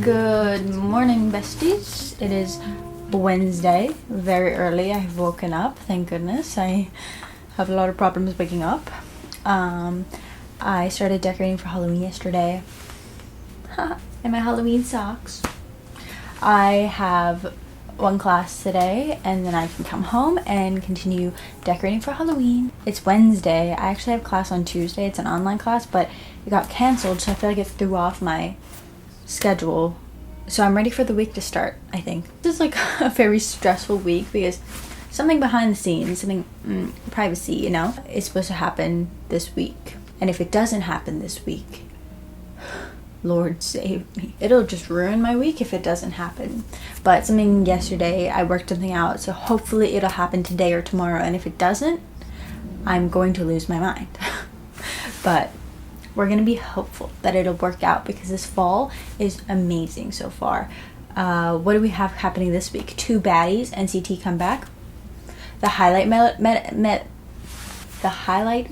Good morning, besties. It is Wednesday, very early. I've woken up, thank goodness. I have a lot of problems waking up. I started decorating for Halloween yesterday. And my Halloween socks. I have one class today, and then I can come home and continue decorating for Halloween. It's Wednesday. I actually have class on Tuesday. It's an online class, but it got canceled, so I feel like it threw off my schedule. So I'm ready for the week to start, I think. This is like a very stressful week because something behind the scenes, something privacy, you know, is supposed to happen this week. And if it doesn't happen this week, Lord save me. It'll just ruin my week if it doesn't happen. But something yesterday, I worked something out, so hopefully it'll happen today or tomorrow. And if it doesn't, I'm going to lose my mind. But we're going to be hopeful that it'll work out because this fall is amazing so far. What do we have happening this week? 2 baddies, NCT come back. The highlight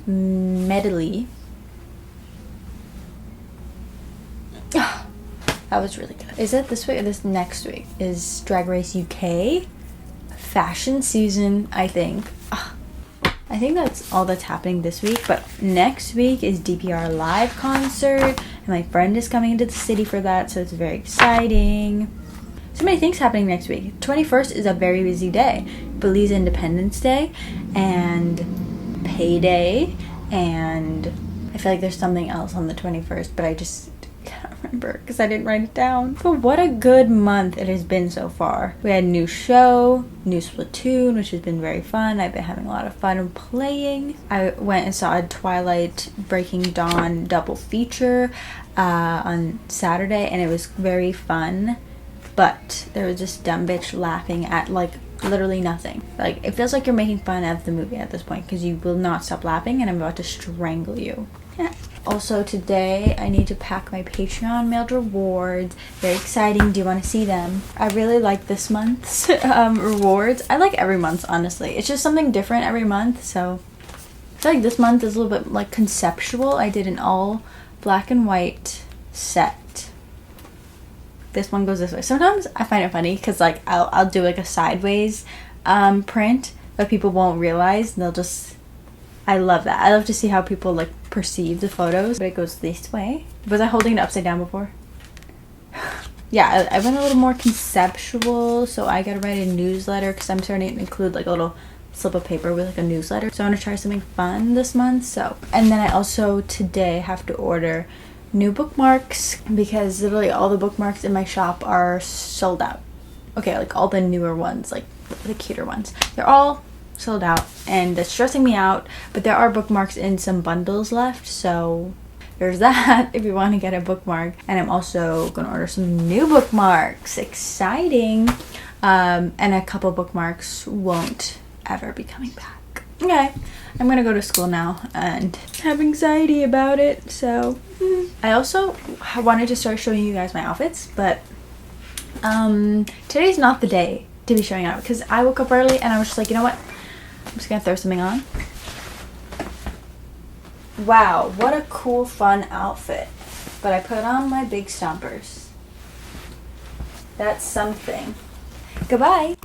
medley. That was really good. Is it this week or this next week? Is Drag Race UK fashion season, I think. I think that's all that's happening this week, but next week is DPR live concert, and my friend is coming into the city for that, so it's very exciting. So many things happening next week. 21st is a very busy day. Belize Independence Day, and Payday, and I feel like there's something else on the 21st, but I just can't remember because I didn't write it down. But what a good month it has been so far. We had a new show, new Splatoon, which has been very fun. I've been having a lot of fun playing. I went and saw a Twilight Breaking Dawn double feature on Saturday, and it was very fun. But there was this dumb bitch laughing at like literally nothing. Like, it feels like you're making fun of the movie at this point because you will not stop laughing, and I'm about to strangle you. Also today, I need to pack my Patreon mailed rewards. Very exciting. Do you want to see them? I really like this month's rewards. I like every month, honestly. It's just something different every month, so I feel like this month is a little bit like conceptual. I did an all black and white set. This one goes this way. Sometimes I find it funny because like I'll do like a sideways print, but people won't realize, and they'll just... I love that. I love to see how people like perceive the photos. But it goes this way. Was I holding it upside down before? Yeah, I went a little more conceptual, so I gotta write a newsletter because I'm starting to include like a little slip of paper with like a newsletter. So I want to try something fun this month. So, and then I also today have to order new bookmarks because literally all the bookmarks in my shop are sold out. Okay, like all the newer ones, like the cuter ones, they're all sold out, and that's stressing me out. But there are bookmarks in some bundles left, so there's that if you want to get a bookmark. And I'm also gonna order some new bookmarks. Exciting. And a couple bookmarks won't ever be coming back. Okay, I'm gonna go to school now and have anxiety about it. So I also wanted to start showing you guys my outfits, but today's not the day to be showing out because I woke up early and I was just like, you know what, I'm just gonna throw something on. Wow, what a cool, fun outfit. But I put on my big stompers. That's something. Goodbye.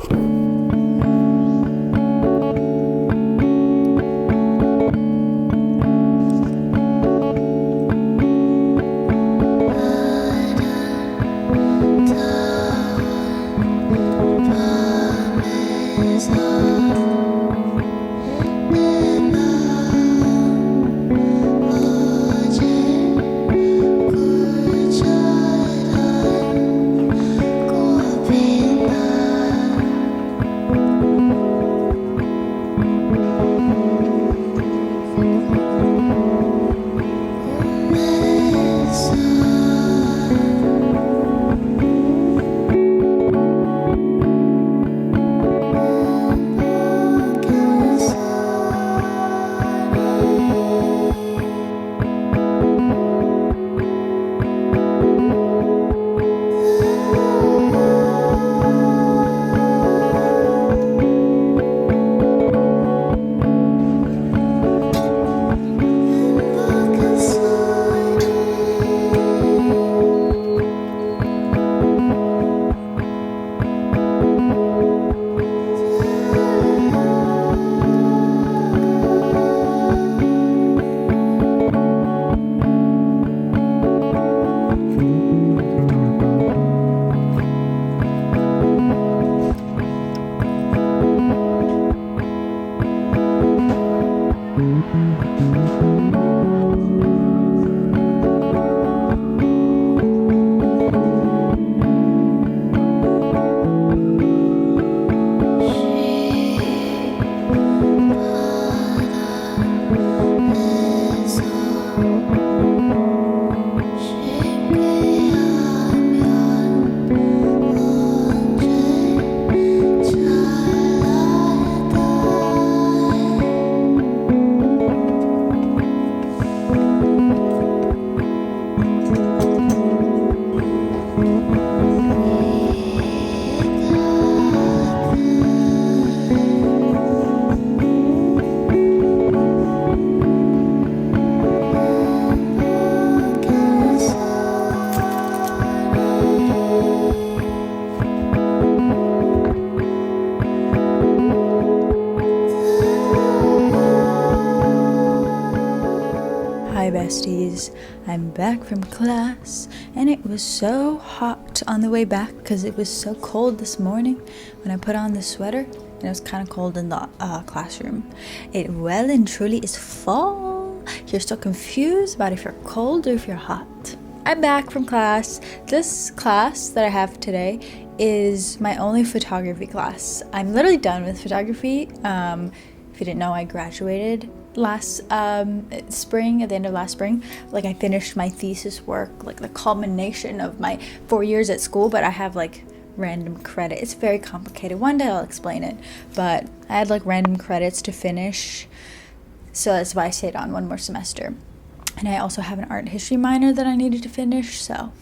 I'm back from class, and it was so hot on the way back because it was so cold this morning when I put on the sweater, and it was kind of cold in the classroom. It well and truly is fall. You're still confused about if you're cold or if you're hot. I'm back from class. This class that I have today is my only photography class. I'm literally done with photography. If you didn't know, I graduated last spring, at the end of last spring. Like, I finished my thesis work, like the culmination of my 4 years at school, but I have like random credit. It's very complicated. One day I'll explain it, but I had like random credits to finish, so that's why I stayed on one more semester. And I also have an art history minor that I needed to finish, so.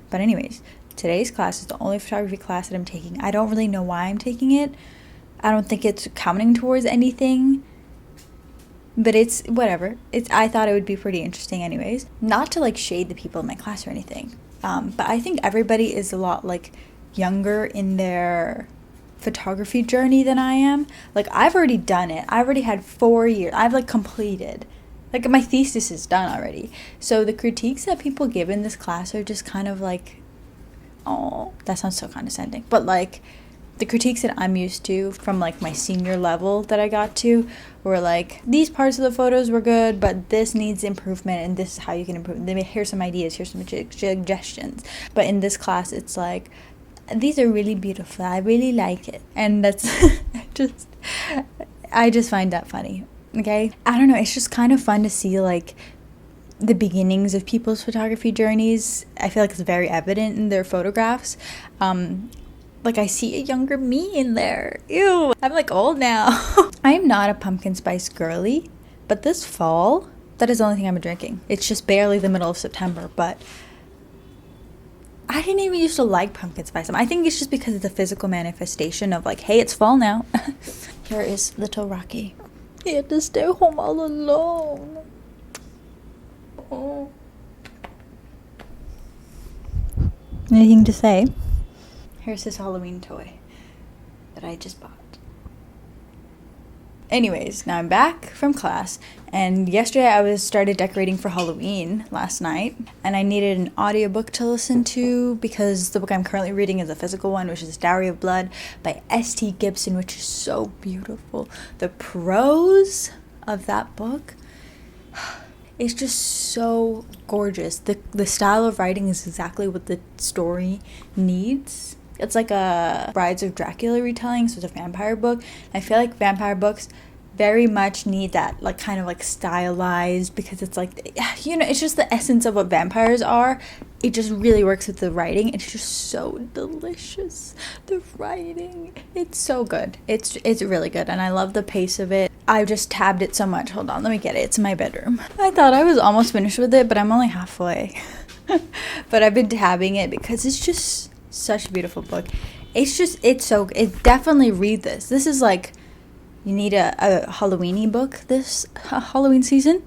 But anyways, today's class is the only photography class that I'm taking. I don't really know why I'm taking it. I don't think it's counting towards anything, but it's whatever. I thought it would be pretty interesting anyways. Not to like shade the people in my class or anything, but I think everybody is a lot like younger in their photography journey than I am. Like, I've already done it. I already had 4 years. I've like completed. Like, my thesis is done already. So the critiques that people give in this class are just kind of like, oh, that sounds so condescending. But like, the critiques that I'm used to from like my senior level that I got to were like, these parts of the photos were good, but this needs improvement, and this is how you can improve. Here's some ideas, here's some suggestions. But in this class, it's like, these are really beautiful. I really like it. And that's I just find that funny. Okay? I don't know. It's just kind of fun to see like the beginnings of people's photography journeys. I feel like it's very evident in their photographs. Like, I see a younger me in there. Ew, I'm like old now. I am not a pumpkin spice girly, but this fall, that is the only thing I'm drinking. It's just barely the middle of September, but I didn't even used to like pumpkin spice. I think it's just because it's a physical manifestation of like, hey, it's fall now. Here is little Rocky. He had to stay home all alone. Oh. Anything to say? Here's his Halloween toy that I just bought. Anyways, now I'm back from class, and yesterday I started decorating for Halloween last night, and I needed an audiobook to listen to because the book I'm currently reading is a physical one, which is Diary of Blood by S.T. Gibson, which is so beautiful. The prose of that book, it's just so gorgeous. The style of writing is exactly what the story needs. It's like a Brides of Dracula retelling, so it's a vampire book. I feel like vampire books very much need that, like, kind of like stylized, because it's like, you know, it's just the essence of what vampires are. It just really works with the writing. It's just so delicious. The writing, it's so good. It's really good, and I love the pace of it. I just tabbed it so much. Hold on, let me get it. It's in my bedroom. I thought I was almost finished with it, but I'm only halfway. But I've been tabbing it because it's just such a beautiful book. It's definitely read this. This is like, you need a Halloweeny book this Halloween season.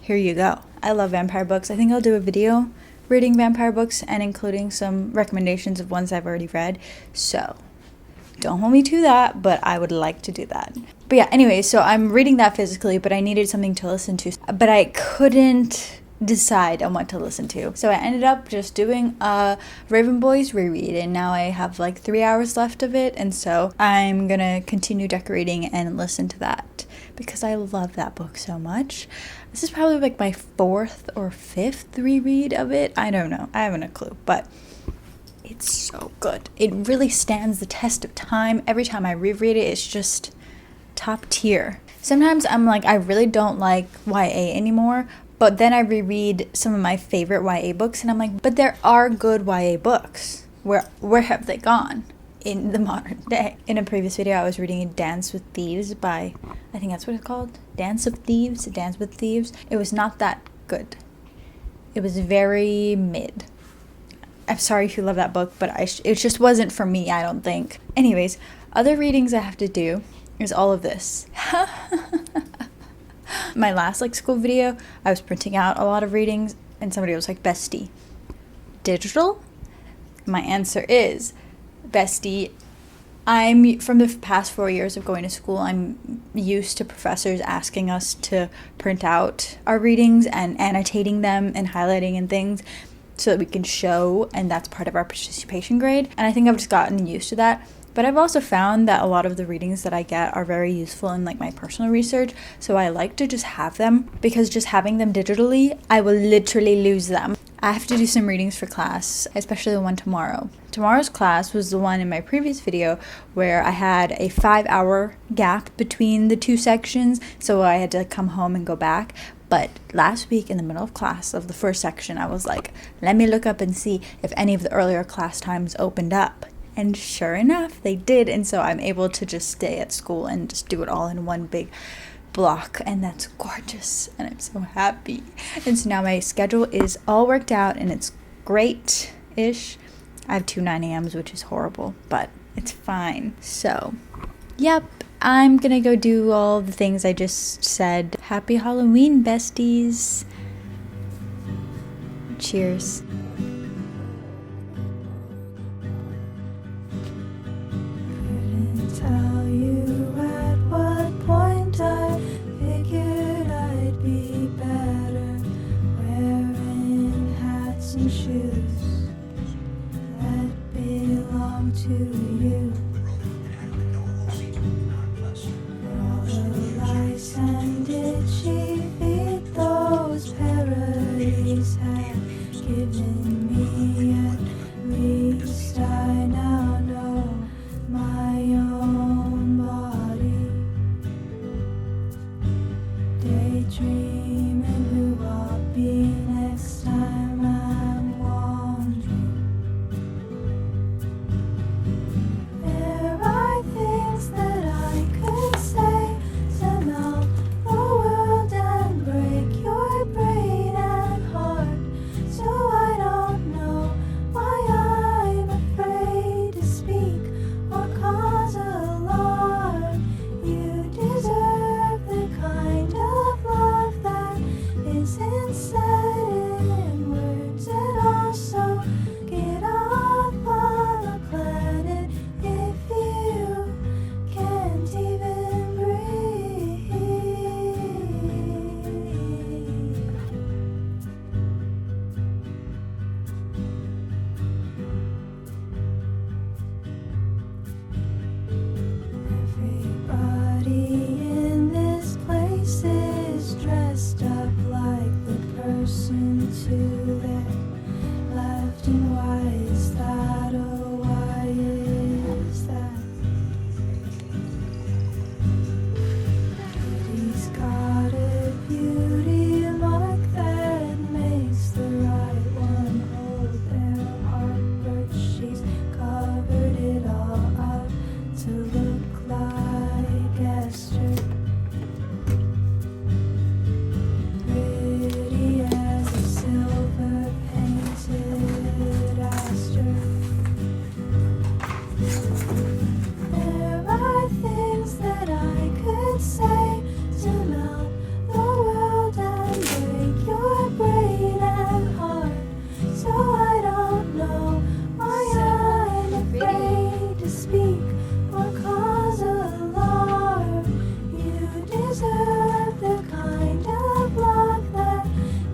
Here you go. I love vampire books. I think I'll do a video reading vampire books and including some recommendations of ones I've already read. So don't hold me to that, but I would like to do that. But yeah, anyway, so I'm reading that physically, but I needed something to listen to. But I couldn't decide on what to listen to. So I ended up just doing a Raven Boys reread, and now I have like 3 hours left of it, and so I'm gonna continue decorating and listen to that because I love that book so much. This is probably like my 4th or 5th reread of it. I don't know. I haven't a clue, but it's so good. It really stands the test of time. Every time I reread it, it's just top tier. Sometimes I'm like, I really don't like YA anymore, but then I reread some of my favorite YA books, and I'm like, but there are good YA books. Where have they gone in the modern day? In a previous video, I was reading Dance with Thieves by, I think that's what it's called, Dance with Thieves. It was not that good. It was very mid. I'm sorry if you love that book, but it just wasn't for me, I don't think. Anyways, other readings I have to do is all of this. My last school video, I was printing out a lot of readings, and somebody was like, bestie, digital? My answer is, bestie, I'm, from the past 4 years of going to school, I'm used to professors asking us to print out our readings and annotating them and highlighting and things so that we can show, and that's part of our participation grade. And I think I've just gotten used to that. But I've also found that a lot of the readings that I get are very useful in like my personal research, so I like to just have them, because just having them digitally, I will literally lose them. I have to do some readings for class, especially the one tomorrow. Tomorrow's class was the one in my previous video where I had a 5-hour gap between the two sections, so I had to come home and go back. But last week in the middle of class of the first section, I was like, let me look up and see if any of the earlier class times opened up. And sure enough, they did. And so I'm able to just stay at school and just do it all in one big block. And that's gorgeous. And I'm so happy. And so now my schedule is all worked out and it's great-ish. I have 2 9 a.m.s, which is horrible, but it's fine. So, yep. I'm gonna go do all the things I just said. Happy Halloween, besties. Cheers. Tell you at what point I figured I'd be better wearing hats and shoes that belong to you. For all the lies and itchy feet those parodies have given me, at least I now know my own body. Daydreaming who I'll be next time I'm wandering. There are things that I could say to melt the world and break your brain and heart. So I don't know why I'm afraid to speak or cause alarm. You deserve the kind of love that isn't said in words at all. So get off on the planet if you can't even breathe. Everybody in this place is dressed up like the person to their left, and why is that? Oh, why is that? He's got a beauty mark that makes the right one hold their heart, but she's covered it all up to look like Esther. Pretty as a silver painted aster. There are things that I could say to melt the world and break your brain and heart. So I don't know why I'm afraid to speak or cause alarm. You deserve the kind of love that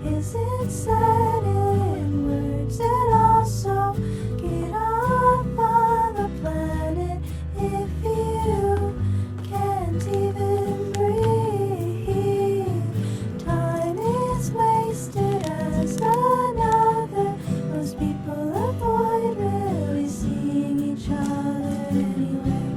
isn't said in words at all. So get off on the planet if you can't even breathe. Time is wasted as another. Most people avoid really seeing each other anyway.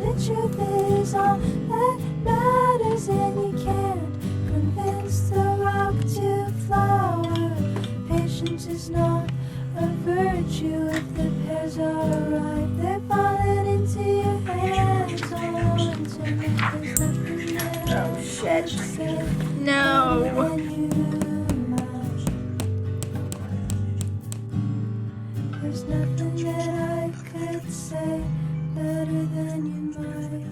The truth is all that matters, and you can't convince the rock to flower. Patience is not a virtue if the pears are ripe. They're falling into your hands. Oh, intimate, there's nothing that I shit. could say No. other than you might. There's nothing that I could say better than you might.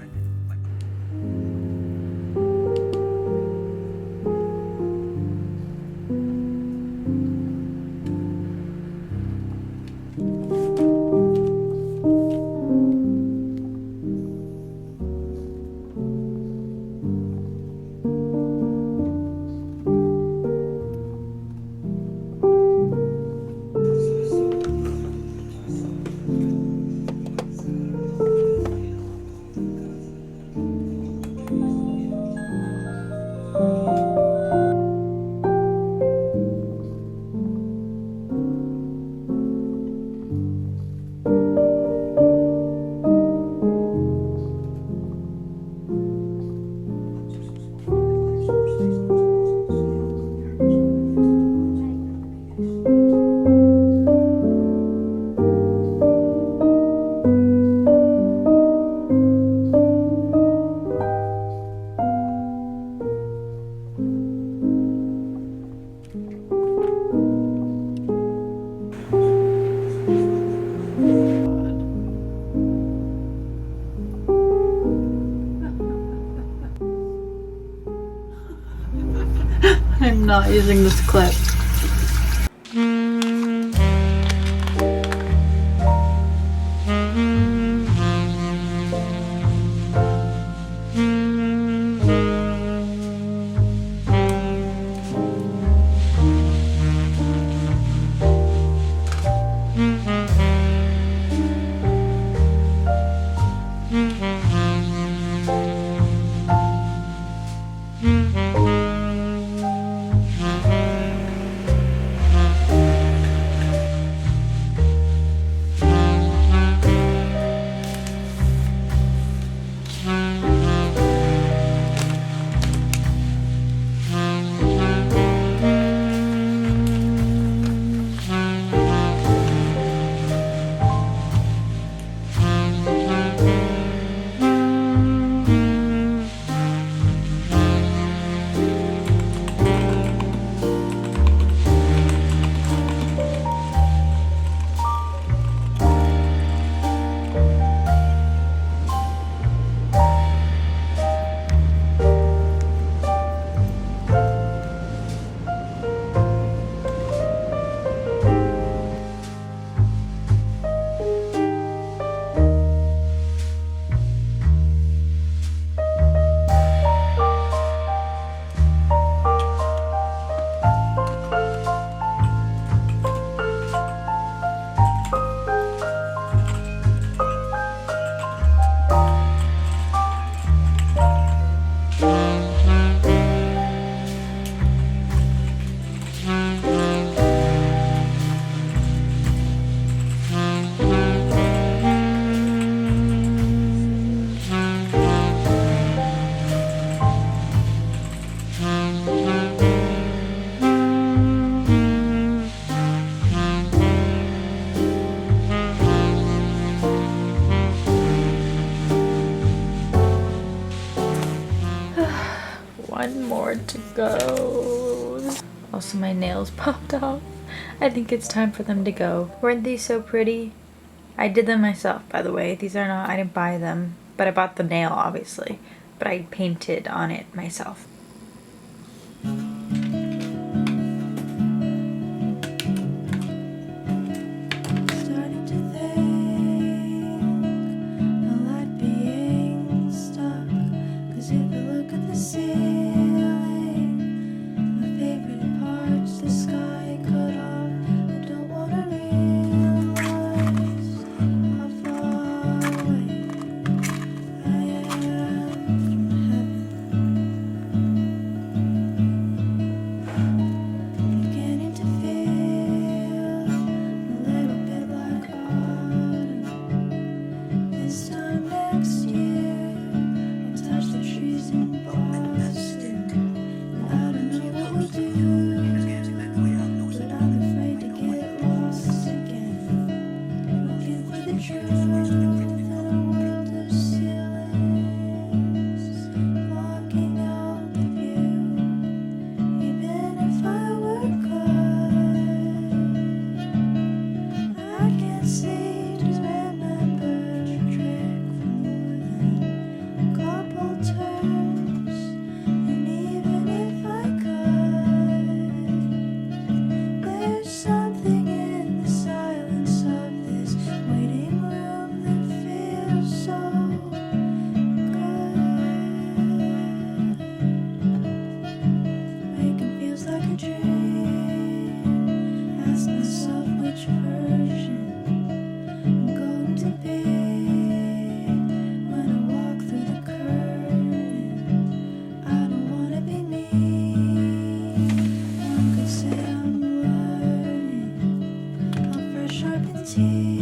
not using this clip. One more to go. Also, my nails popped off. I think it's time for them to go. Weren't these so pretty? I did them myself, by the way. These are not, I didn't buy them, but I bought the nail, obviously. But I painted on it myself. Starting to think I like being stuck. 'Cause if I look at the ceiling, my favorite part's the sky cut off. I don't wanna realize how far away I am from heaven. Beginning to feel a little bit like autumn. This time next year, I'll touch the trees in Boston. I don't know what we'll do, but I'm afraid to get lost again. Looking for the truth in a world of ceilings, blocking out the view. Even if I were good, I can't see to remember a trick for more than a couple turns. And even if I could, there's something in the silence of this waiting room that feels so good. Waking feels like a dream. Ask myself which version I'm going to be when I walk through the curtain. I don't wanna be me. One could say I'm learning how fresh sharpened teeth.